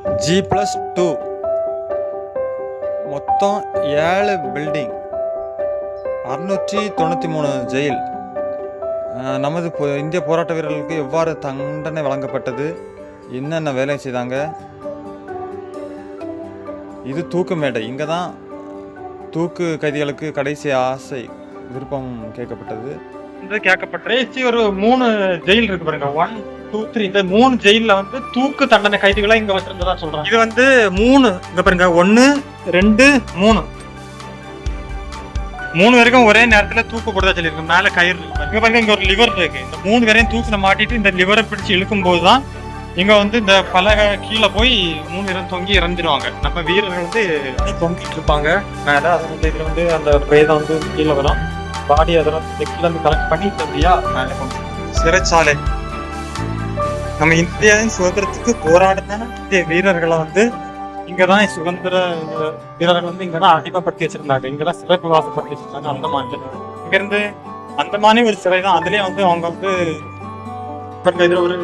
G+2 மொத்தம் 7 building, 693 jail. நமது இந்திய போராட்ட வீரர்களுக்கு எவ்வாறு தண்டனை வழங்கப்பட்டது, என்னென்ன வேலை செய்தாங்க. இது தூக்கு மேடை. இங்கே தான் தூக்கு கைதிகளுக்கு கடைசி ஆசை விருப்பம் கேட்கப்பட்டது. ஒரு 3 ஜெயில் இருக்கு பாருங்க. 1, 2, 3. இந்த 3 ஜெயில வந்து தூக்கு தண்டனை கைதிகளா இங்க வச்சிருந்ததா சொல்றாங்க. இது வந்து 3 இங்க பாருங்க. 1, 2, 3 வரைக்கும் ஒரே நேரத்துல தூக்கு போடுறதா சொல்லியிருக்கு. மேல கயிறு இருக்கு. இங்க பாருங்க, இங்க ஒரு லிவர் இருக்கு. இந்த 3 பேரையும் தூக்குல மாட்டிட்டு இந்த லிவரை பிடிச்சு இழுக்கும் போதுதான் இங்க வந்து இந்த பலகை கீழே போய் 3 பேரும் தொங்கி இறந்துடுவாங்க. நம்ம வீரர்கள் வந்து தொங்கிட்டு இருப்பாங்க மேல. அது வந்து இதுல வந்து அந்த பிரேதம் வந்து கீழே வரும். பாடி அதெல்லாம் கீழே வந்து கலெக்ட் பண்ணி தம்பியா மேல கொண்டு. சிறைச்சாலை நம்ம இந்தியாவின் சுதந்திரத்துக்கு போராடின இந்திய வீரர்களை வந்து இங்கதான் சுதந்திர வீரர்கள் வந்து இங்கதான் அடிமைப்படுத்தி வச்சிருந்தாங்க. இங்கதான் சிறப்பு வாசப்படுத்தி வச்சிருந்தாங்க. அந்தமான்ல இங்க இருந்து அந்தமானே ஒரு சிறை தான். அதுலயே வந்து அவங்க வந்து இதுல ஒரு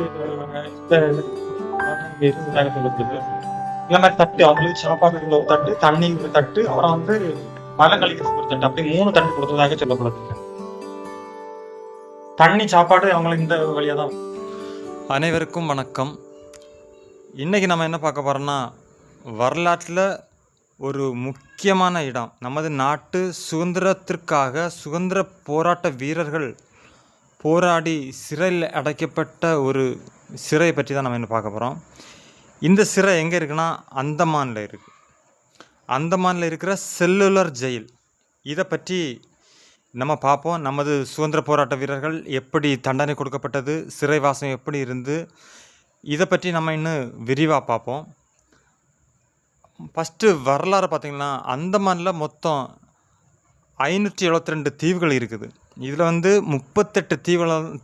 இந்த மாதிரி தட்டு, அவங்களுக்கு சாப்பாடு ஒரு தட்டு, தண்ணி ஒரு தட்டு, அப்புறம் வந்து மலம் கழிக்கிறது ஒரு தட்டு, அப்படி 3 தட்டு கொடுத்ததாக சொல்லப்படுது. தண்ணி சாப்பாடு அவங்களுக்கு இந்த வழியா தான். அனைவருக்கும் வணக்கம். இன்றைக்கி நம்ம என்ன பார்க்க போகிறோன்னா, வரலாற்றில் ஒரு முக்கியமான இடம், நமது நாட்டு சுதந்திரத்திற்காக சுதந்திர போராட்ட வீரர்கள் போராடி சிறையில் அடைக்கப்பட்ட ஒரு சிறையை பற்றி தான் நம்ம என்ன பார்க்க போகிறோம். இந்த சிறை எங்கே இருக்குன்னா, அந்தமானில் இருக்குது. அந்தமானில் இருக்கிற செல்லுலர் ஜெயில். இதை பற்றி நம்ம பார்ப்போம். நமது சுதந்திர போராட்ட வீரர்கள் எப்படி தண்டனை கொடுக்கப்பட்டது, சிறைவாசம் எப்படி இருந்து, இதை பற்றி நம்ம இன்னும் விரிவாக பார்ப்போம். ஃபஸ்ட்டு வரலாறு பார்த்திங்கன்னா, அந்தமானில் மொத்தம் 572 தீவுகள் இருக்குது. இதில் வந்து 38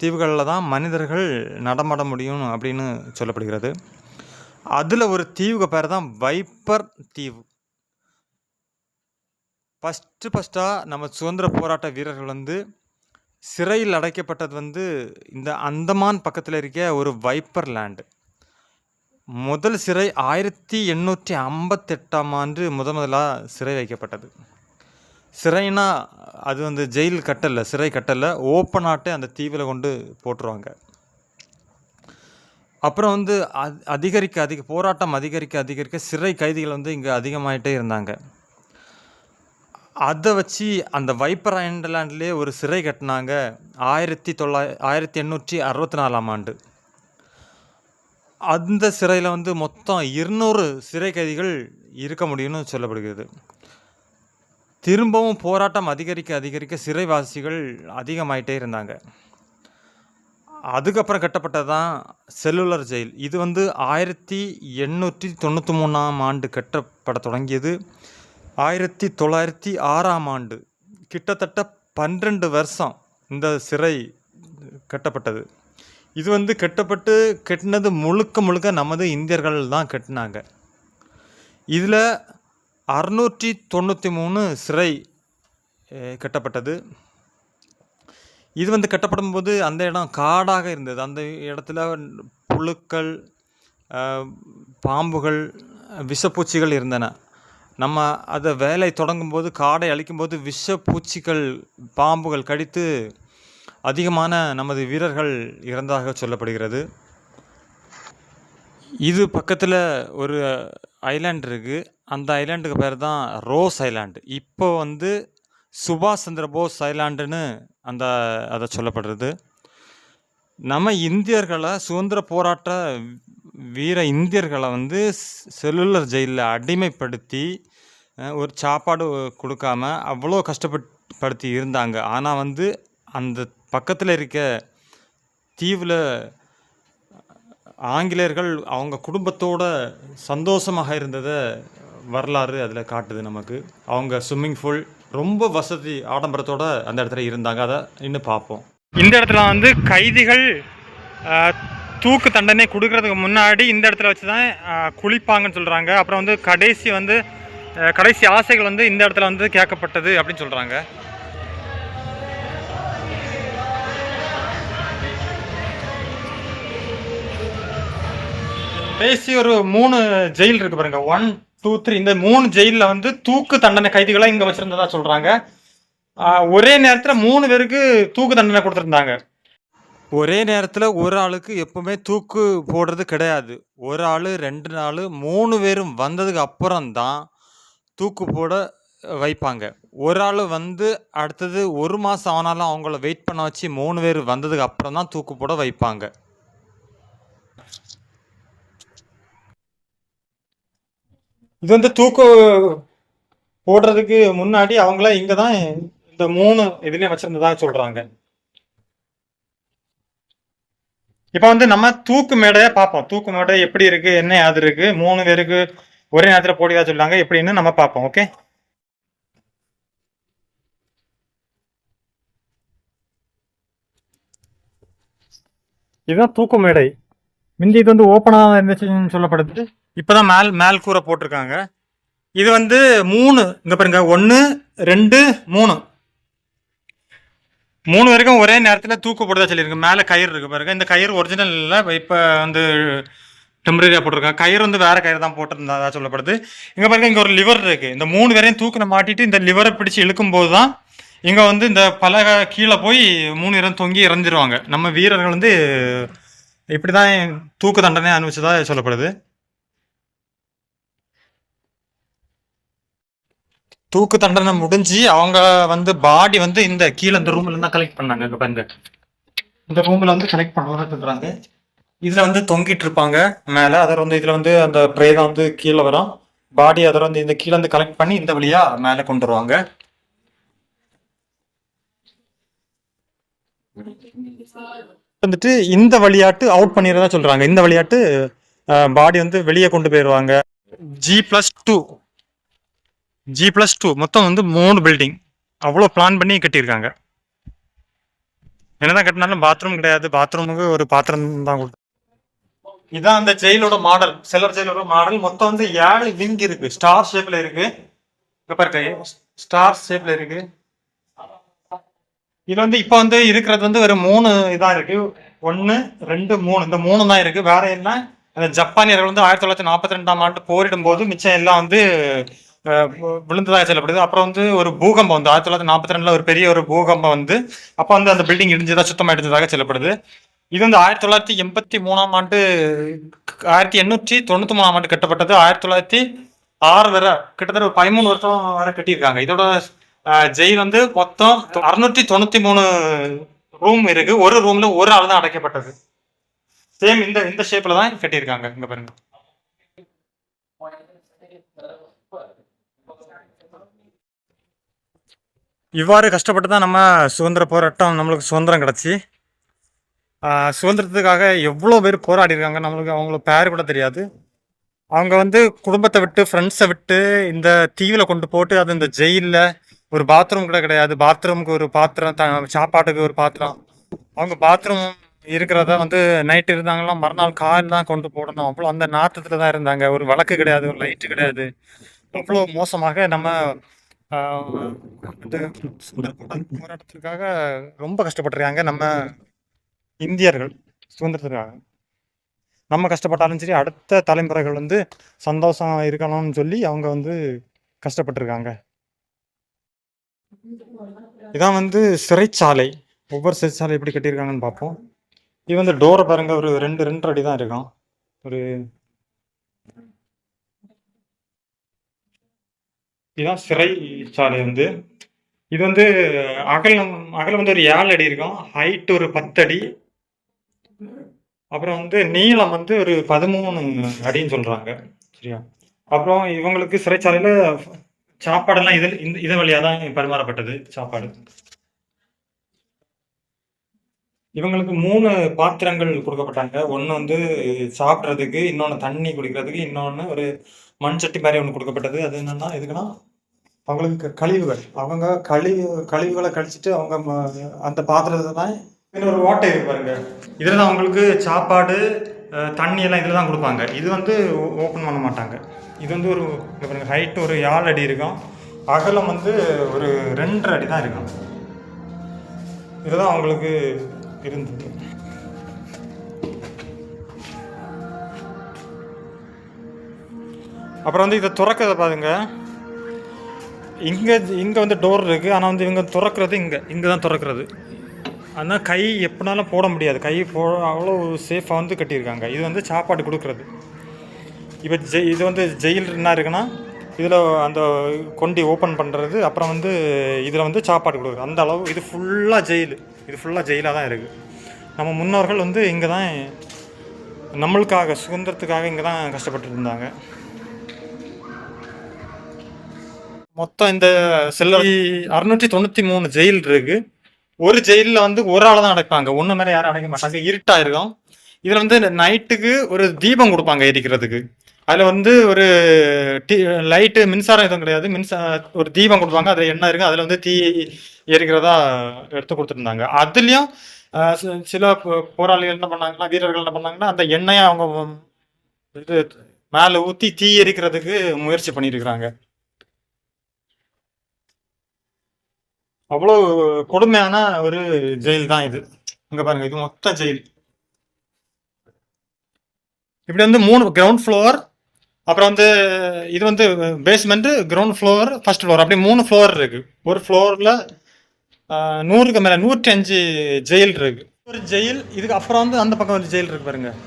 தீவுகளில் தான் மனிதர்கள் நடமாட முடியும் அப்படின்னு சொல்லப்படுகிறது. அதில் ஒரு தீவுக்கு பேர் தான் வைப்பர் தீவு. ஃபஸ்ட்டாக நம்ம சுதந்திர போராட்ட வீரர்கள் வந்து சிறையில் அடைக்கப்பட்டது வந்து இந்த அந்தமான் பக்கத்தில் இருக்க ஒரு வைப்பர் லேண்டு. முதல் சிறை 1858ஆம் ஆண்டு முதலாக சிறை வைக்கப்பட்டது. சிறைனா அது வந்து ஜெயில் கட்டலை, சிறை கட்டலை, ஓப்பன் ஆட்டு அந்த தீவில் கொண்டு போட்டுருவாங்க. அப்புறம் வந்து போராட்டம் அதிகரிக்க சிறை கைதிகள் வந்து இங்கே அதிகமாகிட்டே இருந்தாங்க. அதை வச்சு அந்த வைப்பர் ஐலாண்ட்லேயே ஒரு சிறை கட்டினாங்க 1864ஆம் ஆண்டு. அந்த சிறையில் வந்து மொத்தம் 200 சிறை கைதிகள் இருக்க முடியும்னு சொல்லப்படுகிறது. திரும்பவும் போராட்டம் அதிகரிக்க சிறைவாசிகள் அதிகமாயிட்டே இருந்தாங்க. அதுக்கப்புறம் கட்டப்பட்டது தான் செல்லுலர் ஜெயில். இது வந்து 1893ஆம் ஆண்டு கட்டப்பட தொடங்கியது. 1906ஆம் ஆண்டு கிட்டத்தட்ட 12 வருஷம் இந்த சிறை கட்டப்பட்டது. இது வந்து கட்டினது முழுக்க நமது இந்தியர்கள் தான் கட்டினாங்க. இதில் 693 சிறை கட்டப்பட்டது. இது வந்து கட்டப்படும் போது அந்த இடம் காடாக இருந்தது. அந்த இடத்துல புழுக்கள், பாம்புகள், விஷப்பூச்சிகள் இருந்தன. நம்ம அதை வேலை தொடங்கும்போது, காடை அழிக்கும்போது விஷப்பூச்சிகள், பாம்புகள் கடித்து அதிகமான நமது வீரர்கள் இறந்ததாக சொல்லப்படுகிறது. இது பக்கத்தில் ஒரு ஐலாண்ட் இருக்குது. அந்த ஐலாண்டுக்கு பேர் தான் ரோஸ் ஐலாண்டு. இப்போ வந்து சுபாஷ் சந்திர போஸ் ஐலாண்டுன்னு அதை சொல்லப்படுறது. நம்ம இந்தியர்களை, சுதந்திர போராட்ட வீர இந்தியர்களை வந்து செல்லுலர் ஜெயிலில் அடிமைப்படுத்தி ஒரு சாப்பாடு கொடுக்காம அவ்வளோ கஷ்டப்படுத்தி இருந்தாங்க. ஆனால் வந்து அந்த பக்கத்தில் இருக்க தீவில் ஆங்கிலேயர்கள் அவங்க குடும்பத்தோட சந்தோஷமாக இருந்ததை வரலாறு அதில் காட்டுது நமக்கு. அவங்க ஸ்விம்மிங் பூல், ரொம்ப வசதி ஆடம்பரத்தோடு அந்த இடத்துல இருந்தாங்க. அதை இன்னும் பார்ப்போம். இந்த இடத்துல வந்து கைதிகள் தூக்கு தண்டனை கொடுக்கறதுக்கு முன்னாடி இந்த இடத்துல வச்சு தான் குளிப்பாங்கன்னு சொல்கிறாங்க. அப்புறம் வந்து கடைசி ஆசைகள் வந்து இந்த இடத்துல வந்து கேட்கப்பட்டது அப்படின்னு சொல்கிறாங்க. பேசி ஒரு 3 ஜெயில் இருக்கு பாருங்க. 1, 2, 3 இந்த 3 ஜெயிலில் வந்து தூக்கு தண்டனை கைதிகளை இங்கே வச்சிருந்ததா சொல்றாங்க. ஒரே நேரத்தில் 3 பேருக்கு தூக்கு தண்டனை கொடுத்துருந்தாங்க. ஒரே நேரத்தில் ஒரு ஆளுக்கு எப்பவுமே தூக்கு போடுறது கிடையாது. ஒரு ஆள் 2 நாள் 3 பேரும் வந்ததுக்கு அப்புறம் தான் தூக்கு போட வைப்பாங்க. ஒரு ஆள் வந்து அடுத்தது 1 மாதம் ஆனாலும் அவங்கள வெயிட் பண்ண வச்சு 3 பேர் வந்ததுக்கு அப்புறம் தான் தூக்கு போட வைப்பாங்க. இது வந்து தூக்கு போடுறதுக்கு முன்னாடி அவங்கள இங்கே தான் இந்த 3 இதுலேயும் வச்சிருந்ததா சொல்றாங்க. இப்போ வந்து நம்ம தூக்கு மேடையை பார்ப்போம். தூக்கு மேடை எப்படி இருக்கு, என்ன யாது இருக்கு, 3 பேருக்கு ஒரே நேரத்தில் போடியதா சொல்றாங்க எப்படின்னு நம்ம பார்ப்போம். ஓகே, இதுதான் தூக்கு மேடை. முந்தி இது வந்து ஓப்பனாக இருந்துச்சுன்னு சொல்லப்படுது. இப்போதான் மேல் கூரை போட்டிருக்காங்க. இது வந்து 3 இங்கே பாருங்க, 1, 2, 3 பேருக்கும் ஒரே நேரத்தில் தூக்கு போடுறதா சொல்லியிருக்கு. மேலே கயிறு இருக்கு பாருங்க. இந்த கயிறு ஒரிஜினல் இல்லை, இப்போ வந்து டெம்பரரியாக போட்டிருக்காங்க. கயிறு வந்து வேற கயிறு தான் போட்டிருந்ததா சொல்லப்படுது. இங்கே பாருங்க, இங்கே ஒரு லிவர் இருக்கு. இந்த 3 பேரையும் தூக்கின மாட்டிட்டு இந்த லிவரை பிடிச்சி இழுக்கும் போது தான் இங்கே வந்து இந்த பலகை கீழே போய் 3 பேரும் தொங்கி இறந்துருவாங்க. நம்ம வீரர்கள் வந்து இப்படி தான் தூக்கு தண்டனை அனுபவிச்சதா சொல்லப்படுது. தூக்கு தண்டனை முடிஞ்சு அவங்க வந்து பாடி வந்து இந்த கீழே இந்த ரூம்ல தான் கலெக்ட் பண்ணாங்க. இங்க பாருங்க, இந்த ரூம்ல வந்து கலெக்ட் பண்ணுறாங்க. இதுல வந்து தொங்கிட்டு இருப்பாங்க மேல. அதை வந்து இதுல வந்து அந்த பிரேதம் வந்து கீழே வரும். பாடி அதை வந்து இந்த கீழே வந்து கலெக்ட் பண்ணி இந்த வழியா மேல கொண்டு வருவாங்க. வந்துட்டு இந்த விளையாட்டு அவுட் பண்ணிடுறதா சொல்றாங்க. இந்த விளையாட்டு பாடி வந்து வெளியே கொண்டு போயிடுவாங்க. G+2 மொத்தம் வந்து 3 பில்டிங் அவ்வளோ பிளான் பண்ணி கட்டியிருக்காங்க. என்னதான் கட்டினாலும் பாத்ரூம் கிடையாது. பாத்ரூமுக்கு ஒரு பாத்திரம் தான் கொடுத்து. இதான் அந்த ஜெயிலோட மாடல், செல்லர் ஜெயிலோட மாடல். மொத்தம் வந்து 7 விங் இருக்கு. ஸ்டார் ஷேப்ல இருக்கு. இப்ப பாருங்க, ஸ்டார் ஷேப்ல இருக்கு. இது வந்து இப்ப வந்து இருக்கிறது வந்து ஒரு 3 இதான் இருக்கு. 1, 2, 3 இந்த 3 தான் இருக்கு. வேற என்ன, அந்த ஜப்பானியர்கள் வந்து 1942ஆம் ஆண்டு போரிடும் போது மிச்சம் எல்லாம் வந்து விழுந்ததாக சொல்லப்படுது. அப்புறம் வந்து ஒரு பூகம்பம் வந்து 1942ல ஒரு பெரிய ஒரு பூகம்பம் வந்து அப்போ வந்து அந்த பில்டிங் இடிஞ்சதா, சுத்தமாக இடிஞ்சதாக சொல்லப்படுது. இது வந்து 1983ஆம் ஆண்டு 1893ஆம் ஆண்டு கட்டப்பட்டது. 1906 வரை கிட்டத்தட்ட ஒரு 13 வருஷம் வரை கட்டியிருக்காங்க. இதோட ஜெயில் வந்து மொத்தம் 693 ரூம் இருக்கு. ஒரு ரூம்ல ஒரு ஆள் தான் அடைக்கப்பட்டது. சேம் இந்த ஷேப்ல தான் கட்டியிருக்காங்க. இங்க பாருங்க. இவ்வாறு கஷ்டப்பட்டு தான் நம்ம சுதந்திர போராட்டம், நம்மளுக்கு சுதந்திரம் கிடச்சி. சுதந்திரத்துக்காக எவ்வளோ பேர் போராடி இருக்காங்க, நம்மளுக்கு அவங்கள பேர் கூட தெரியாது. அவங்க வந்து குடும்பத்தை விட்டு, ஃப்ரெண்ட்ஸை விட்டு இந்த தீவில் கொண்டு போட்டு, அது இந்த ஜெயிலில் ஒரு பாத்ரூம் கூட கிடையாது. பாத்ரூமுக்கு ஒரு பாத்திரம், சாப்பாட்டுக்கு ஒரு பாத்திரம். அவங்க பாத்ரூம் இருக்கிறத வந்து நைட்டு இருந்தாங்கன்னா மறுநாள் காலையில் தான் கொண்டு போடணும். அவ்வளோ அந்த நாட்டத்தில் தான் இருந்தாங்க. ஒரு விளக்கு கிடையாது, ஒரு லைட்டு கிடையாது. அவ்வளோ மோசமாக நம்ம போராட்டத்திற்காக ரொம்ப கஷ்டப்பட்டிருக்காங்க நம்ம இந்தியர்கள். சுதந்திரத்திற்காக நம்ம கஷ்டப்பட்டாலும் சரி, அடுத்த தலைமுறைகள் வந்து சந்தோஷம் இருக்கணும்னு சொல்லி அவங்க வந்து கஷ்டப்பட்டிருக்காங்க. இதான் வந்து சிறைச்சாலை. ஒவ்வொரு சிறைச்சாலை எப்படி கட்டியிருக்காங்கன்னு பார்ப்போம். இது வந்து டோரை பாருங்க, ஒரு 2 அடி தான் இருக்கும். ஒரு இதுதான் சிறைச்சாலை வந்து. இது வந்து அகலம் வந்து ஒரு 7 அடி இருக்கும். ஹைட் ஒரு 10 அடி. அப்புறம் வந்து நீளம் வந்து ஒரு 13 அடின்னு சொல்றாங்க. சரியா? அப்புறம் இவங்களுக்கு சிறைச்சாலையில சாப்பாடெல்லாம் இது வழியா தான் பரிமாறப்பட்டது சாப்பாடு. இவங்களுக்கு 3 பாத்திரங்கள் கொடுக்கப்பட்டாங்க. ஒன்று வந்து சாப்பிட்றதுக்கு, இன்னொன்று தண்ணி குடிக்கிறதுக்கு, இன்னொன்று ஒரு மண் சட்டி மாதிரி ஒன்று கொடுக்கப்பட்டது. அது என்னன்னா, எதுக்குன்னா அவங்களுக்கு கழிவுகள், அவங்க கழிவுகளை கழிச்சிட்டு அவங்க அந்த பாத்திரத்தை தான் இன்னொரு ஓட்டை இருக்கு பாருங்க, இதில் தான் அவங்களுக்கு சாப்பாடு, தண்ணி எல்லாம் இதில் தான் கொடுப்பாங்க. இது வந்து ஓப்பன் பண்ண மாட்டாங்க. இது வந்து ஒரு பாருங்க, ஹைட் ஒரு 7 அடி இருக்கும். அகலம் வந்து ஒரு 2.5 அடி தான் இருக்கும். இதுதான் அவங்களுக்கு இருந்தது. அப்புறம் வந்து இதை திறக்கிறத பாருங்க, இங்கே இங்கே வந்து டோர் இருக்குது, ஆனால் வந்து இவங்க திறக்கிறது இங்கே தான் திறக்கிறது. ஆனால் கை எப்படினாலும் போட முடியாது, கை அவ்வளோ சேஃபாக வந்து கட்டியிருக்காங்க. இது வந்து சாப்பாடு கொடுக்குறது. இப்போ இது வந்து ஜெயில் என்ன இருக்குன்னா, இதில் அந்த கொண்டி ஓப்பன் பண்ணுறது, அப்புறம் வந்து இதில் வந்து சாப்பாடு கொடுக்குறது. அந்த அளவு இது ஃபுல்லாக ஜெயிலாக தான் இருக்குது. நம்ம முன்னோர்கள் வந்து இங்கே தான் நம்மளுக்காக, சுதந்திரத்துக்காக இங்கே தான் கஷ்டப்பட்டு இருந்தாங்க. மொத்தம் இந்த 693 ஜெயில் இருக்குது. ஒரு ஜெயிலில் வந்து ஒரு ஆள் தான் அடைப்பாங்க, ஒன்று மேலே யாரும் அடைக்க மாட்டாங்க. இருட்டாக இருக்கும். இதில் வந்து நைட்டுக்கு ஒரு தீபம் கொடுப்பாங்க எரிக்கிறதுக்கு. அதில் வந்து ஒரு லைட்டு, மின்சாரம் எதுவும் கிடையாது, ஒரு தீபம் கொடுப்பாங்க. அதில் எண்ணெய் இருக்குது, அதில் வந்து தீ எரிக்கிறதா எடுத்து கொடுத்துருந்தாங்க. அதுலேயும் சில போராளிகள் என்ன பண்ணாங்கன்னா, வீரர்கள் என்ன பண்ணாங்கன்னா, அந்த எண்ணெயை அவங்க இது மேலே ஊற்றி தீ எரிக்கிறதுக்கு முயற்சி பண்ணியிருக்கிறாங்க. அவ்வளோ கொடுமையான ஒரு ஜெயில் தான் இது. இங்கே பாருங்கள், இது மொத்த ஜெயில். இப்படி வந்து 3 கிரவுண்ட் ஃப்ளோர், அப்புறம் வந்து இது வந்து basement, ground floor, first floor, அப்படி 3 ஃப்ளோர் இருக்குது. ஒரு ஃப்ளோரில் 100க்கு மேலே 105 ஜெயில் இருக்குது. ஒரு ஜெயில். இதுக்கு அப்புறம் வந்து அந்த பக்கம் ஒரு ஜெயில் இருக்குது பாருங்கள்.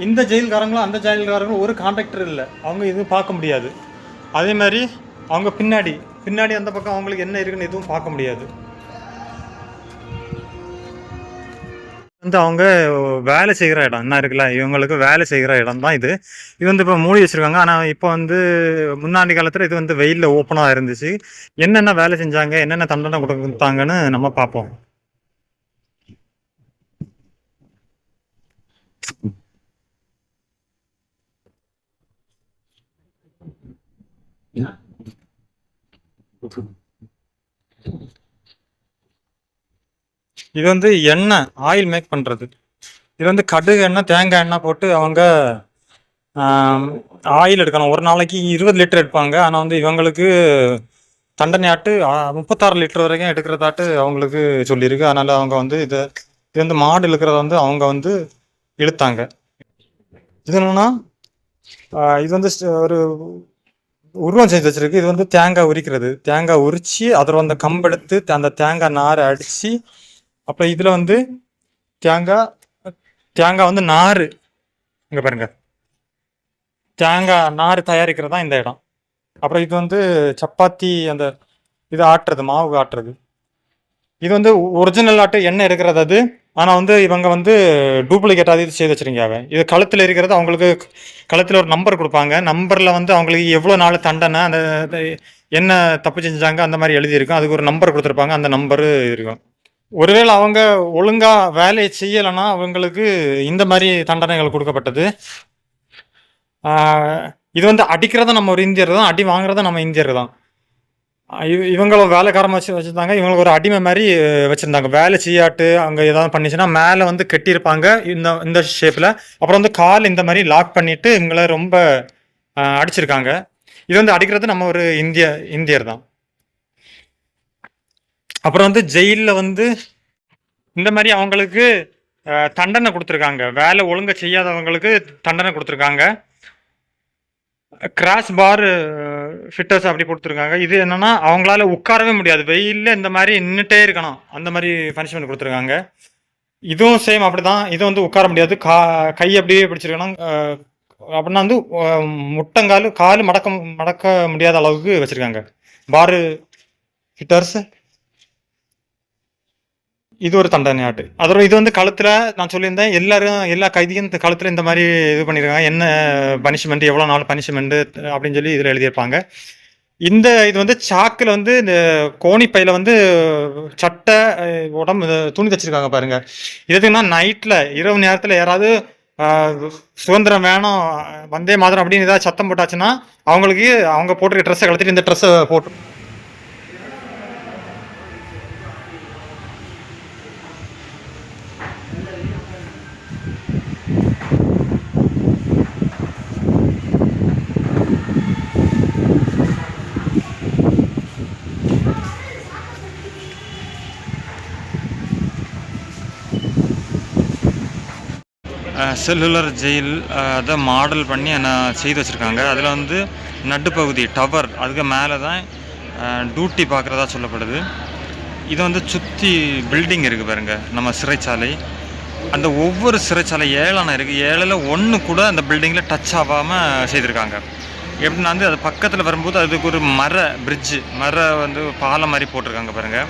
இந்த ஜெயில்காரங்களும் அந்த ஜெயில்காரங்களும் ஒரு கான்ட்ராக்டர் இல்லை, அவங்க எதுவும் பார்க்க முடியாது. அதே மாதிரி அவங்க பின்னாடி அந்த பக்கம் அவங்களுக்கு என்ன இருக்குன்னு எதுவும் பார்க்க முடியாது. வந்து அவங்க வேலை செய்கிற இடம் என்ன இருக்குல்ல, இவங்களுக்கு வேலை செய்கிற இடம் தான் இது. இது வந்து இப்போ மூடி வச்சுருக்காங்க. ஆனால் இப்போ வந்து முன்னாடி காலத்தில் இது வந்து வெயிலில் ஓப்பனாக இருந்துச்சு. என்னென்ன வேலை செஞ்சாங்க, என்னென்ன தண்டனை கொடுத்தாங்கன்னு நம்ம பார்ப்போம். இது வந்து எண்ணெய், ஆயில் மேக் பண்ணுறது. இது வந்து கடுகு எண்ணெய், தேங்காய் எண்ணெய் போட்டு அவங்க ஆயில் எடுக்கணும். ஒரு நாளைக்கு 20 லிட்டர் எடுப்பாங்க. ஆனால் வந்து இவங்களுக்கு தண்டனையாட்டு 36 லிட்டர் வரைக்கும் எடுக்கிறதாட்டு அவங்களுக்கு சொல்லியிருக்கு. அதனால் அவங்க வந்து இது வந்து மாடு இழுக்கிறத வந்து அவங்க வந்து இழுத்தாங்க. இது என்னன்னா, இது வந்து ஒரு உருவம் செஞ்சு வச்சிருக்கு. இது வந்து தேங்காய் உரிக்கிறது. தேங்காய் உரித்து அதில் வந்து கம்பெடுத்து அந்த தேங்காய் நாரை அடித்து, அப்புறம் இதில் வந்து தேங்காய் வந்து நார், இங்கே பாருங்க, தேங்காய் நார் தயாரிக்கிறது தான் இந்த இடம். அப்புறம் இது வந்து சப்பாத்தி அந்த இது ஆட்டுறது, மாவு ஆட்டுறது. இது வந்து ஒரிஜினல் ஆட்டு எண்ணெய் எடுக்கிறது அது. ஆனால் வந்து இவங்க வந்து டூப்ளிகேட்டாக இது செய்து வச்சுருக்காங்க. இது கழுத்தில் இருக்கிறது, அவங்களுக்கு கழுத்தில் ஒரு நம்பர் கொடுப்பாங்க. நம்பரில் வந்து அவங்களுக்கு எவ்வளோ நாள் தண்டனை, அந்த என்ன தப்பு செஞ்சாங்க அந்த மாதிரி எழுதியிருக்கும். அதுக்கு ஒரு நம்பர் கொடுத்துருப்பாங்க, அந்த நம்பரு இருக்கும். ஒருவேளை அவங்க ஒழுங்காக வேலையை செய்யலைன்னா அவங்களுக்கு இந்த மாதிரி தண்டனைகள் கொடுக்கப்பட்டது. இது வந்து அடிக்கிறத நம்ம ஒரு இந்தியர் தான், அடி வாங்குறத நம்ம இந்தியர் தான். இவங்கள வேலைக்காரமாக வச்சுருந்தாங்க. இவங்களுக்கு ஒரு அடிமை மாதிரி வச்சுருந்தாங்க. வேலை செய்யாட்டு அங்கே ஏதாவது பண்ணிச்சுன்னா மேலே வந்து கட்டியிருப்பாங்க இந்த ஷேப்பில். அப்புறம் வந்து கால் இந்த மாதிரி லாக் பண்ணிவிட்டு இவங்கள ரொம்ப அடிச்சிருக்காங்க. இது வந்து அடிக்கிறது நம்ம ஒரு இந்தியர் தான். அப்புறம் வந்து ஜெயிலில் வந்து இந்த மாதிரி அவங்களுக்கு தண்டனை கொடுத்துருக்காங்க. வேலை ஒழுங்காக செய்யாதவங்களுக்கு தண்டனை கொடுத்துருக்காங்க. கிராஸ் பார் ஃபிட்டர்ஸ் அப்படி கொடுத்துருக்காங்க. இது என்னன்னா, அவங்களால உட்காரவே முடியாது, வெயிலில் இந்த மாதிரி நின்றுட்டே இருக்கணும், அந்த மாதிரி பனிஷ்மெண்ட் கொடுத்துருக்காங்க. இதுவும் சேம் அப்படி தான். இது வந்து உட்கார முடியாது, கை அப்படியே பிடிச்சிருக்கணும். அப்படின்னா வந்து முட்டங்கால், கால் மடக்க முடியாத அளவுக்கு வச்சுருக்காங்க பாரு ஃபிட்டர்ஸ். இது ஒரு தண்டனையாட்டு. அதோட இது வந்து கழுத்தில் நான் சொல்லியிருந்தேன், எல்லா கைதியும் இந்த கழுத்தில் இந்த மாதிரி இது பண்ணியிருக்காங்க. என்ன பனிஷ்மெண்ட், எவ்வளோ நாள் பனிஷ்மெண்ட்டு அப்படின்னு சொல்லி இதில் எழுதியிருப்பாங்க. இது வந்து சாக்கில் வந்து இந்த கோணிப்பையில் வந்து சட்டை, உடம்பு துணி தச்சிருக்காங்க பாருங்கள். எதுக்குன்னா நைட்டில், இரவு நேரத்தில் யாராவது சுதந்திரம் வேணும், வந்தே மாதிரம் அப்படின்னு ஏதாவது சத்தம் போட்டாச்சுன்னா அவங்களுக்கு அவங்க போட்டிருக்க ட்ரெஸ்ஸை கழுத்திட்டு இந்த ட்ரெஸ்ஸை போட்டு செல்லுலர் ஜெயில் அதை மாடல் பண்ணி என்ன செய்து வச்சுருக்காங்க. அதில் வந்து நடுப்பகுதி டவர் அதுக்கு மேலே தான் டியூட்டி பார்க்குறதா சொல்லப்படுது. இது வந்து சுற்றி பில்டிங் இருக்குது பாருங்கள், நம்ம சிறைச்சாலை. அந்த ஒவ்வொரு சிறைச்சாலை 7 இருக்குது, 7ல் 1 கூட அந்த பில்டிங்கில் டச் ஆகாமல் செய்திருக்காங்க. எப்படின்னா வந்து அது பக்கத்தில் வரும்போது அதுக்கு ஒரு மர வந்து பாலம் மாதிரி போட்டிருக்காங்க பாருங்கள்.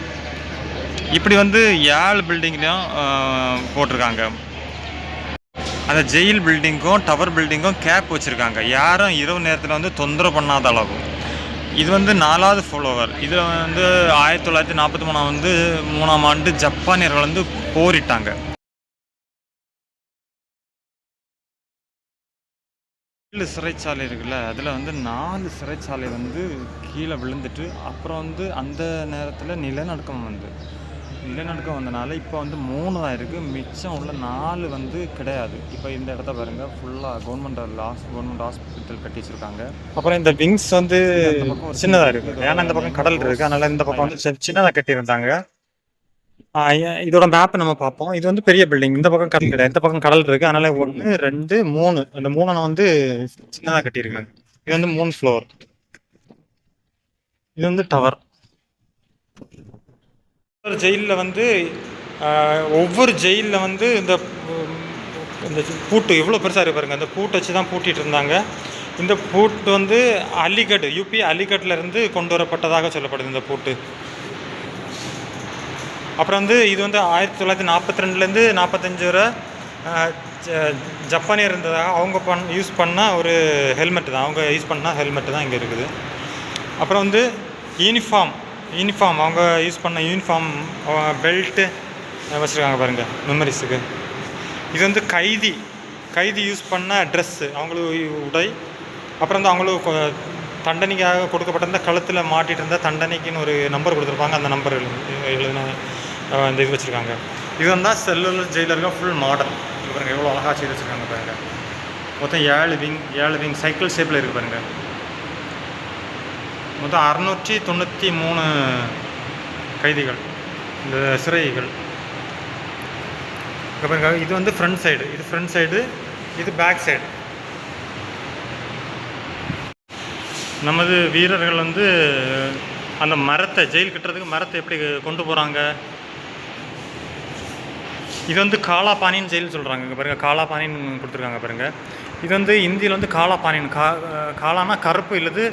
இப்படி வந்து 7 பில்டிங்லேயும் போட்டிருக்காங்க. அந்த ஜெயில் பில்டிங்கும் டவர் பில்டிங்கும் கேப் வச்சுருக்காங்க, யாரும் இரவு நேரத்தில் வந்து தொந்தரவு பண்ணாத அளவு. இது வந்து 4வது ஃப்ளோர். இதில் வந்து 1943 வந்து 3ஆம் ஆண்டு ஜப்பானியர்கள் வந்து போரிட்டாங்க. 7 சிறைச்சாலை இருக்குல்ல, அதில் வந்து 4 சிறைச்சாலை வந்து கீழே விழுந்துட்டு, அப்புறம் வந்து அந்த நேரத்தில் நிலநடுக்கம் வந்தனால இப்போ வந்து 3 தான் இருக்குது, மிச்சம் உள்ள 4 வந்து கிடையாது. இப்போ இந்த இடத்த பாருங்கள், ஃபுல்லாக கவர்மெண்ட் ஹாஸ்பிட்டல் கட்டி வச்சுருக்காங்க. அப்புறம் இந்த விங்ஸ் வந்து சின்னதாக இருக்குது, ஏன்னா இந்த பக்கம் கடல் இருக்குது, அதனால் இந்த பக்கம் வந்து சின்னதாக கட்டியிருந்தாங்க. இதோட மேப் நம்ம பார்ப்போம். இது வந்து பெரிய பில்டிங், இந்த பக்கம் கடல் கிடையாது, இந்த பக்கம் கடல் இருக்குது, அதனால் 1 2 3 அந்த 3 வந்து சின்னதாக கட்டியிருக்காங்க. இது வந்து 3 ஃப்ளோர். இது வந்து டவர். ஜெயிலில் வந்து ஒவ்வொரு ஜெயிலில் வந்து இந்த பூட்டு எவ்வளோ பெருசாக இருக்கு பாருங்க, அந்த பூட்டை வச்சு தான் பூட்டிகிட்டு இருந்தாங்க. இந்த பூட்டு வந்து யூபி அலிகட்லேருந்து கொண்டு வரப்பட்டதாக சொல்லப்படுது இந்த பூட்டு. அப்புறம் வந்து இது வந்து 1942லேருந்து 45 வரை ஜப்பானியர் இருந்ததாக அவங்க யூஸ் பண்ண ஒரு ஹெல்மெட் தான், இங்கே இருக்குது. அப்புறம் வந்து யூனிஃபார்ம் அவங்க யூஸ் பண்ண யூனிஃபார்ம், பெல்ட்டு வச்சுருக்காங்க பாருங்கள் மெமரிஸுக்கு. இது வந்து கைதி யூஸ் பண்ண ட்ரெஸ்ஸு, அவங்களுக்கு உடை. அப்புறம் வந்து அவங்களுக்கு தண்டனைக்காக கொடுக்கப்பட்டிருந்த கழுத்தில் மாட்டிகிட்டு இருந்தால் தண்டனைக்குன்னு ஒரு நம்பர் கொடுத்துருப்பாங்க, அந்த நம்பர் எழுதின இந்த இது வச்சுருக்காங்க. இது வந்து செல்லுலர் ஜெயிலருக்கு ஃபுல் மாடல். இது பாருங்கள் எவ்வளோ அழகாக செய்து வச்சுருக்காங்க பாருங்கள். மொத்தம் 7 விங் சைக்கிள் ஷேப்பில் இருக்குது பாருங்கள். மொத்தம் 693 கைதிகள், இந்த சிறைகள். பாருங்க, இது வந்து ஃப்ரண்ட் சைடு, இது பேக் சைடு. நமது வீரர்கள் வந்து அந்த மரத்தை ஜெயில் கட்டுறதுக்கு மரத்தை எப்படி கொண்டு போகிறாங்க. இது வந்து காலாபானின்னு ஜெயில் சொல்கிறாங்க. இங்கே பாருங்கள், காலாபானின்னு கொடுத்துருக்காங்க பாருங்கள். இது வந்து இந்தியில் வந்து காலாபானின்னு, காலானா கருப்பு இல்லது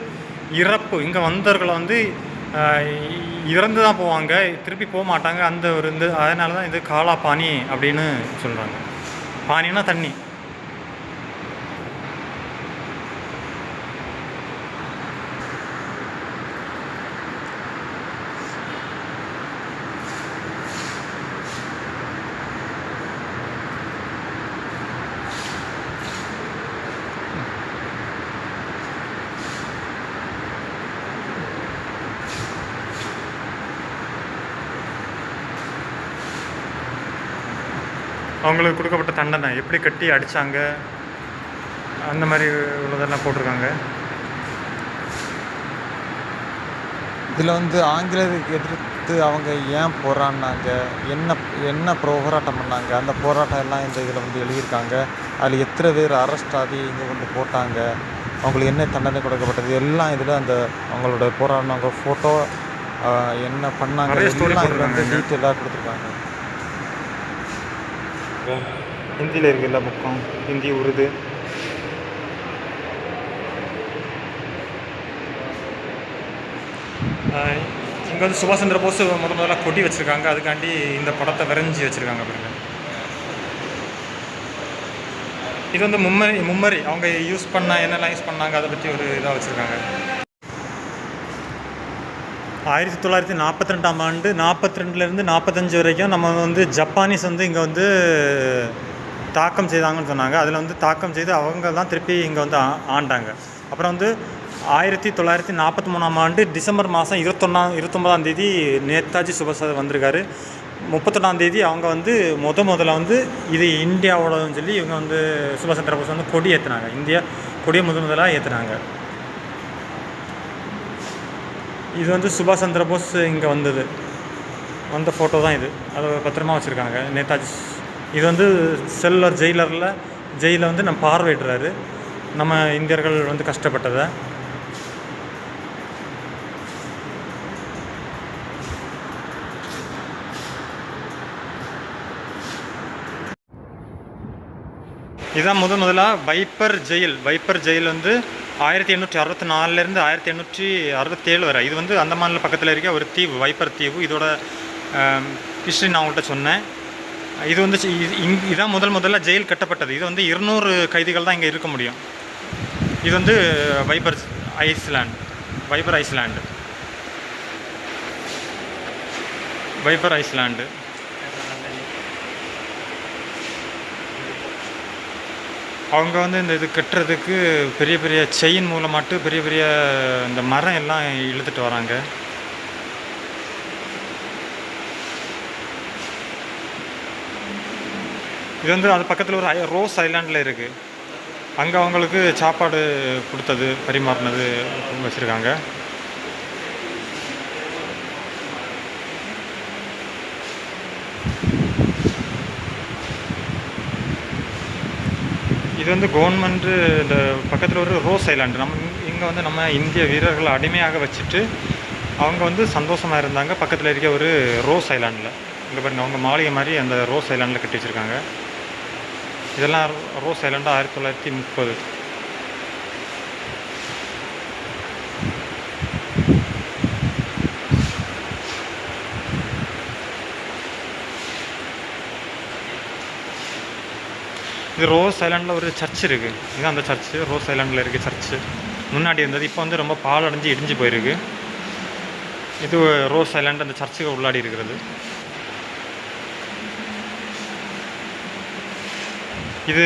இறப்பு. இங்கே வந்தவர்களை வந்து இறந்து தான் போவாங்க, திருப்பி போக மாட்டாங்க. அந்த ஒரு அதனால தான் இது காலாபானி அப்படின்னு சொல்கிறாங்க. பானின்னா தண்ணி. அவங்களுக்கு கொடுக்கப்பட்ட தண்டனை எப்படி கட்டி அடித்தாங்க அந்த மாதிரி உள்ளதெல்லாம் போட்டிருக்காங்க. இதில் வந்து ஆங்கிலேயருக்கு எதிர்த்து அவங்க ஏன் போராடினாங்க, என்ன போராட்டம் பண்ணாங்க, அந்த போராட்டம் எல்லாம் இந்த இதில் வந்து எழுதியிருக்காங்க. அதில் எத்தனை பேர் அரெஸ்ட் ஆகி இங்கே வந்து போட்டாங்க, அவங்களுக்கு என்ன தண்டனை கொடுக்கப்பட்டது எல்லாம் இதில் அந்த அவங்களோட போராடினவங்க ஃபோட்டோ என்ன பண்ணாங்க எல்லாம் இதில் வந்து டீட்டெயிலாக கொடுத்துருக்காங்க. ஹிந்தியில் இருக்குது எல்லா புக்கும், ஹிந்தி உருது. இங்கே வந்து சுபாஷ் சந்திர போஸ் முதல்ல கொடி வச்சுருக்காங்க, அதுக்காண்டி இந்த படத்தை வரைஞ்சி வச்சுருக்காங்க பாருங்க. இது வந்து மும்மரி அவங்க என்னெல்லாம் யூஸ் பண்ணாங்க அதை பற்றி ஒரு இதாக வச்சுருக்காங்க. 1942ஆம் ஆண்டு 42லேருந்து 45 வரைக்கும் நம்ம வந்து ஜப்பானீஸ் வந்து இங்கே வந்து தாக்கம் செய்தாங்கன்னு சொன்னாங்க. அதில் வந்து தாக்கம் செய்து அவங்க தான் திருப்பி இங்கே வந்து ஆண்டாங்க. அப்புறம் வந்து 1943ஆம் ஆண்டு டிசம்பர் மாதம் 29ஆம் தேதி நேதாஜி சுபாஷ் வந்திருக்காரு. 31ஆம் தேதி அவங்க வந்து முதல்ல வந்து இது இந்தியாவோடன்னு சொல்லி இவங்க வந்து சுபாஷ் சந்திர போஸ் வந்து கொடி ஏற்றுனாங்க, இந்தியா கொடியை முதலாக ஏற்றுனாங்க. இது வந்து சுபாஷ் சந்திர போஸ் இங்கே வந்த ஃபோட்டோ தான் இது, அதை பத்திரமா வச்சுருக்காங்க நேதாஜி. இது வந்து செல்லுலர் ஜெயிலரில் ஜெயிலை வந்து நம்ம பார்வையிடுறாரு, நம்ம இந்தியர்கள் வந்து கஷ்டப்பட்டதை. இதுதான் முதலாக வைப்பர் ஜெயில் வந்து 1864லேருந்து 1867 வரை. இது வந்து அந்தமானில் பக்கத்தில் இருக்க ஒரு தீவு, வைப்பர் தீவு. இதோட ஹிஸ்ட்ரி நான் உங்கள்கிட்ட சொன்னேன். இது வந்து இதான் முதல்ல ஜெயில் கட்டப்பட்டது. இது வந்து 200 கைதிகள் தான் இங்கே இருக்க முடியும். இது வந்து வைப்பர் ஐஸ்லாண்டு. அவங்க வந்து இந்த இது கட்டுறதுக்கு பெரிய பெரிய செயின் மூலமாட்டு பெரிய இந்த மரம் எல்லாம் இழுத்துட்டு வராங்க. இது வந்து அது பக்கத்தில் ஒரு ரோஸ் ஐலாண்டில் இருக்குது. அங்கே அவங்களுக்கு சாப்பாடு கொடுத்தது, பரிமாறினது வச்சுருக்காங்க. இது வந்து கவர்மெண்ட்டு இந்த பக்கத்தில் ஒரு ரோஸ் ஐலாண்டு. இங்கே வந்து நம்ம இந்திய வீரர்களை அடிமையாக வச்சுட்டு அவங்க வந்து சந்தோஷமாக இருந்தாங்க. பக்கத்தில் இருக்க ஒரு ரோஸ் ஐலாண்டில் இங்கே பாருங்க, அவங்க மாளிகை மாதிரி அந்த ரோஸ் ஐலாண்டில் கட்டி வச்சுருக்காங்க. இதெல்லாம் ரோஸ் ஐலாண்டு 1930. இது ரோஸ் ஐலாண்டில் ஒரு சர்ச் இருக்குது. இதுதான் அந்த சர்ச்சு, ரோஸ் ஐலாண்டில் இருக்குது சர்ச்சு. முன்னாடி இருந்தது, இப்போ வந்து ரொம்ப பாழடைஞ்சு இடிஞ்சு போயிருக்கு. இது ரோஸ் ஐலாண்டு, அந்த சர்ச்சுக்கு உள்ளாடி இருக்கிறது. இது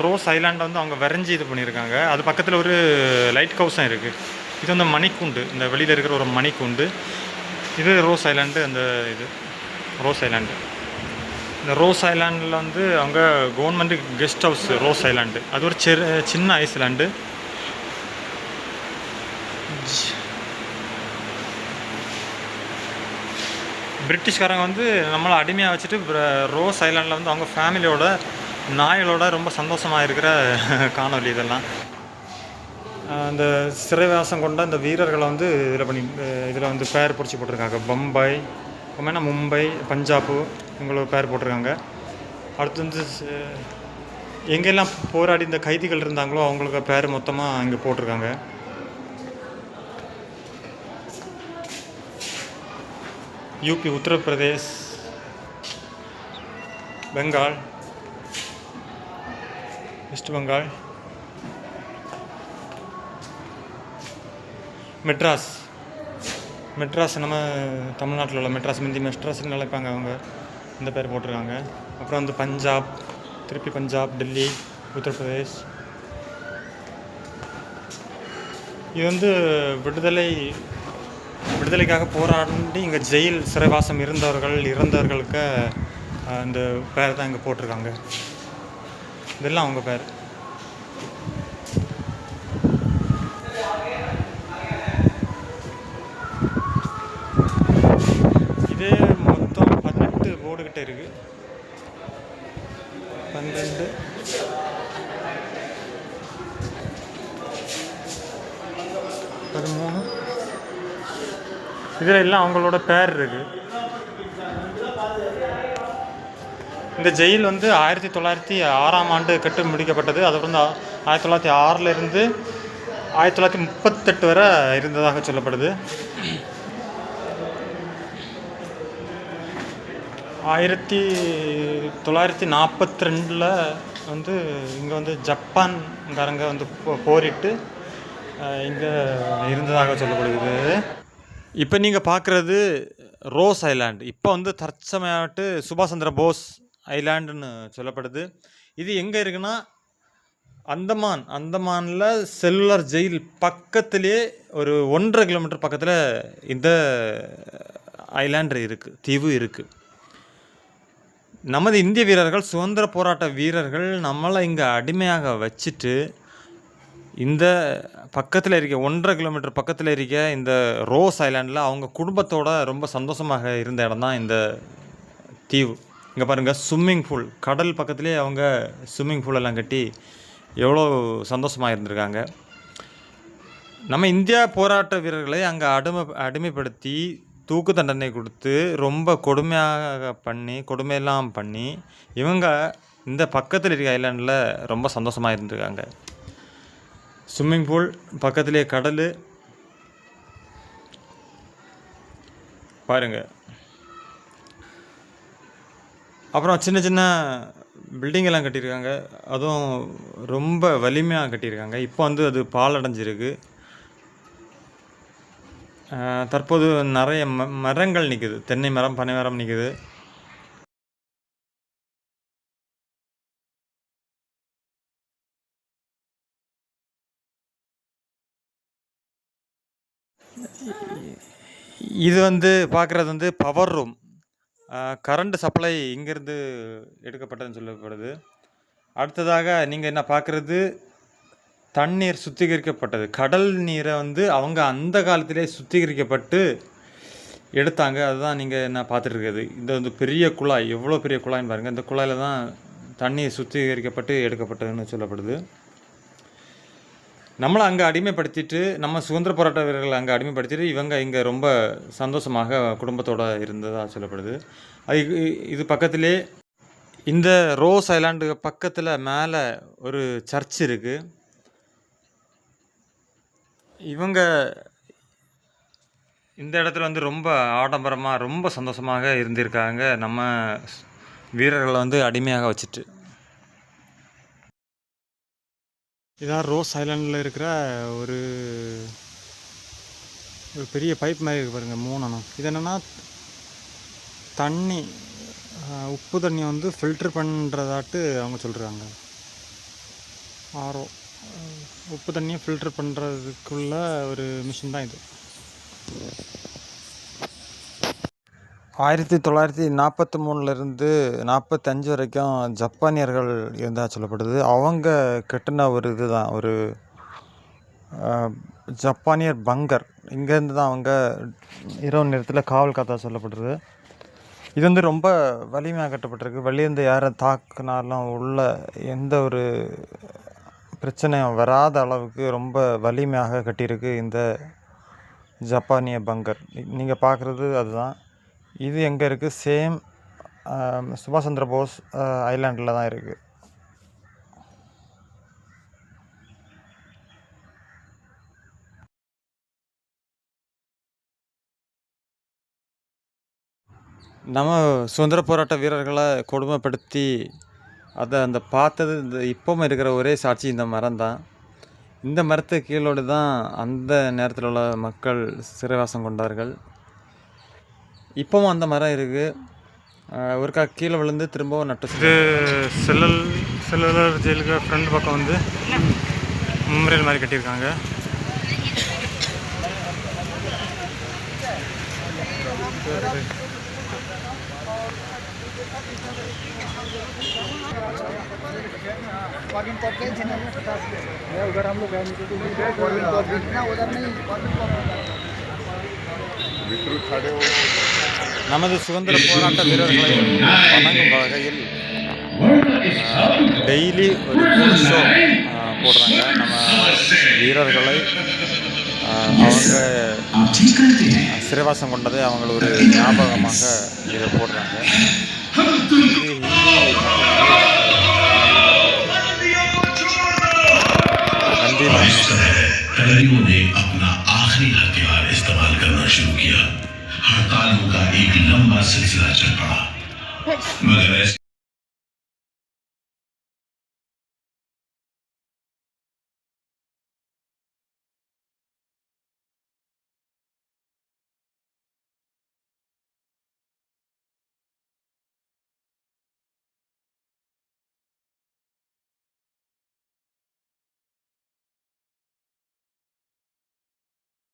ரோஸ் ஐலாண்டை வந்து அவங்க வரைஞ்சி இது பண்ணியிருக்காங்க. அது பக்கத்தில் ஒரு லைட் ஹவுஸும் இருக்குது. இது வந்து மணிக்கூண்டு, இந்த வெளியில் இருக்கிற ஒரு மணிக்கூண்டு. இது ரோஸ் ஐலாண்டு. அந்த இது ரோஸ் ஐலாண்டு. இந்த ரோஸ் ஐலாண்டில் வந்து அவங்க government guest house rose island. அது ஒரு சின்ன ஐஸ்லாண்டு. பிரிட்டிஷ்காரங்க வந்து நம்மளை அடிமையாக வச்சுட்டு ரோஸ் ஐலாண்டில் வந்து அவங்க ஃபேமிலியோட நாய்களோட ரொம்ப சந்தோஷமாக இருக்கிற காணொலி இதெல்லாம். அந்த சிறைவாசம் கொண்ட அந்த வீரர்களை வந்து இதில் வந்து பேர் பிடிச்சி போட்டிருக்காங்க. பம்பாய், மும்பை, பஞ்சாபு இவங்களோட பேர் போட்டிருக்காங்க. அடுத்து வந்து எங்கெல்லாம் போராடி இந்த கைதிகள் இருந்தாங்களோ அவங்களுக்கு பேர் மொத்தமாக இங்கே போட்டிருக்காங்க. யூபி, உத்தரப்பிரதேஷ், பெங்கால், வெஸ்ட் பெங்கால், மெட்ராஸ் நம்ம தமிழ்நாட்டில் உள்ள மெட்ராஸ்னு நினைப்பாங்க அவங்க, இந்த பேர் போட்டிருக்காங்க. அப்புறம் வந்து பஞ்சாப், திருப்பி பஞ்சாப், டெல்லி, உத்தரப்பிரதேஷ். இது வந்து விடுதலைக்காக போராடி இங்கே ஜெயில் சிறைவாசம் இறந்தவர்களுக்கு அந்த பேர் தான் இங்கே போட்டிருக்காங்க. இதெல்லாம் அவங்க பேர். இதே மொத்தம் 18 போர்டு கிட்ட இருக்குது. 12, 13. இதில் எல்லாம் அவங்களோட பேர் இருக்குது. இந்த ஜெயில் வந்து 1906ஆம் ஆண்டு கட்டி முடிக்கப்பட்டது. அதுக்கப்புறம் 1906லேருந்து 1938 வரை இருந்ததாக சொல்லப்படுது. 1942 வந்து இங்கே வந்து ஜப்பான்காரங்க வந்து போரிட்டு இங்கே இருந்ததாக சொல்லப்படுகிறது. இப்போ நீங்கள் பார்க்குறது ரோஸ் ஐலாண்டு. இப்போ வந்து தற்சமயாட்டு சுபாஷ் சந்திர போஸ் ஐலாண்டுன்னு சொல்லப்படுது. இது எங்கே இருக்குன்னா அந்தமானில் செல்லுலர் ஜெயில் பக்கத்துலேயே ஒரு 1.5 கிலோமீட்டர் பக்கத்தில் இந்த ஐலாண்டு இருக்குது, தீவு இருக்குது. நமது இந்திய வீரர்கள், சுதந்திர போராட்ட வீரர்கள் நம்மளை இங்கே அடிமையாக வச்சுட்டு இந்த பக்கத்தில் இருக்க 1.5 கிலோமீட்டர் பக்கத்தில் இருக்க இந்த ரோஸ் ஐலாண்டில் அவங்க குடும்பத்தோட ரொம்ப சந்தோஷமாக இருந்த இடம் தான் இந்த தீவு. இங்கே பாருங்கள் ஸ்விம்மிங் பூல், கடல் பக்கத்துலேயே அவங்க ஸ்விம்மிங் பூலெல்லாம் கட்டி எவ்வளோ சந்தோஷமாக இருந்திருக்காங்க. நம்ம இந்தியா போராட்ட வீரர்களை அங்கே அடிமைப்படுத்தி தூக்கு தண்டனை கொடுத்து ரொம்ப கொடுமையெல்லாம் பண்ணி இவங்க இந்த பக்கத்தில் இருக்க ஐலாண்டில் ரொம்ப சந்தோஷமாக இருந்திருக்காங்க. ஸ்விம்மிங் பூல் பக்கத்துலேயே கடல் பாருங்கள். அப்புறம் சின்ன சின்ன பில்டிங் எல்லாம் கட்டியிருக்காங்க, அதுவும் ரொம்ப வலிமையாக கட்டியிருக்காங்க. இப்போ வந்து அது பாலடைஞ்சிருக்கு. தற்போது நிறைய மரங்கள் நிற்குது, தென்னை மரம், பனை மரம் நிற்குது. இது வந்து பார்க்குறது வந்து பவர் ரூம். கரண்ட் சப்ளை இங்கேருந்து எடுக்கப்பட்டதுன்னு சொல்லப்படுது. அடுத்ததாக நீங்கள் என்ன பார்க்குறது, தண்ணீர் சுத்திகரிக்கப்பட்டது. கடல் நீரை வந்து அவங்க அந்த காலத்திலே சுத்திகரிக்கப்பட்டு எடுத்தாங்க. அதுதான் நீங்கள் என்ன பார்த்துட்ருக்குது. இந்த வந்து பெரிய குழாய், எவ்வளோ பெரிய குழாய்ன்னு பாருங்கள். இந்த குழாயில் தான் தண்ணீர் சுத்திகரிக்கப்பட்டு எடுக்கப்பட்டதுன்னு சொல்லப்படுது. நம்மளை அங்கே அடிமைப்படுத்திட்டு, நம்ம சுதந்திர போராட்ட வீரர்கள் அங்கே அடிமைப்படுத்திட்டு இவங்க இங்கே ரொம்ப சந்தோஷமாக குடும்பத்தோடு இருந்ததாக சொல்லப்படுது. இது பக்கத்திலே இந்த ரோஸ் ஐலாண்டு பக்கத்தில் மேலே ஒரு சர்ச் இருக்குது. இவங்க இந்த இடத்துல வந்து ரொம்ப ஆடம்பரமாக ரொம்ப சந்தோஷமாக இருந்திருக்காங்க, நம்ம வீரர்களை வந்து அடிமையாக வச்சுட்டு. இதான் ரோஸ் ஐலாண்டில் இருக்கிற ஒரு பெரிய பைப் மாதிரி இருக்குது பாருங்கள், 3 அணம். இது என்னென்னா தண்ணி, உப்பு தண்ணியை வந்து ஃபில்ட்ரு பண்ணுறதாட்டு அவங்க சொல்கிறாங்க. ஆரோ உப்பு தண்ணியை ஃபில்ட்ரு பண்ணுறதுக்குள்ள ஒரு மிஷின் தான் இது. 1943லேருந்து 45 வரைக்கும் ஜப்பானியர்கள் இருந்தால் சொல்லப்படுது. அவங்க கட்டின ஒரு இதுதான், ஒரு ஜப்பானியர் பங்கர். இங்கேருந்து தான் அவங்க இரவு நேரத்தில் காவல் காத்தா சொல்லப்படுது. இது வந்து ரொம்ப வலிமையாக கட்டப்பட்டிருக்கு. வெளியேருந்து யாரை தாக்குனாலும் உள்ள எந்த ஒரு பிரச்சனையும் வராத அளவுக்கு ரொம்ப வலிமையாக கட்டியிருக்கு இந்த ஜப்பானிய பங்கர். நீங்கள் பார்க்குறது அதுதான். இது எங்கே இருக்குது? சேம் சுபாஷ் சந்திர போஸ் ஐலாண்டில் தான் இருக்குது. நம்ம சுதந்திர போராட்ட வீரர்களை கொடுமைப்படுத்தி அந்த பார்த்தது இந்த இப்போவும் இருக்கிற ஒரே சாட்சி இந்த மரம் தான். இந்த மரத்தை கீழோடு தான் அந்த நேரத்தில் உள்ள மக்கள் சிறைவாசம் கொண்டார்கள். இப்போவும் அந்த மரம் இருக்குது. ஒருக்கா கீழே விழுந்து திரும்பவும் நட்டு. இது செல்லுலர் ஜெயிலுக்கு ஃப்ரண்ட் பக்கம் வந்து மெமரியல் மாதிரி கட்டியிருக்காங்க. நமது சுதந்திர போராட்ட வீரர்களை வணங்கும் வகையில் டெய்லி ஒரு ஷோ போடுறாங்க. நம்ம வீரர்களை அவங்க சிறைவாசம் கொண்டதை அவங்கள ஒரு ஞாபகமாக இதை போடுறாங்க. कलरियों ने अपना आखिरी हथियार इस्तेमाल करना शुरू किया। हड़तालों का एक लंबा सिलसिला चल पड़ा, मगर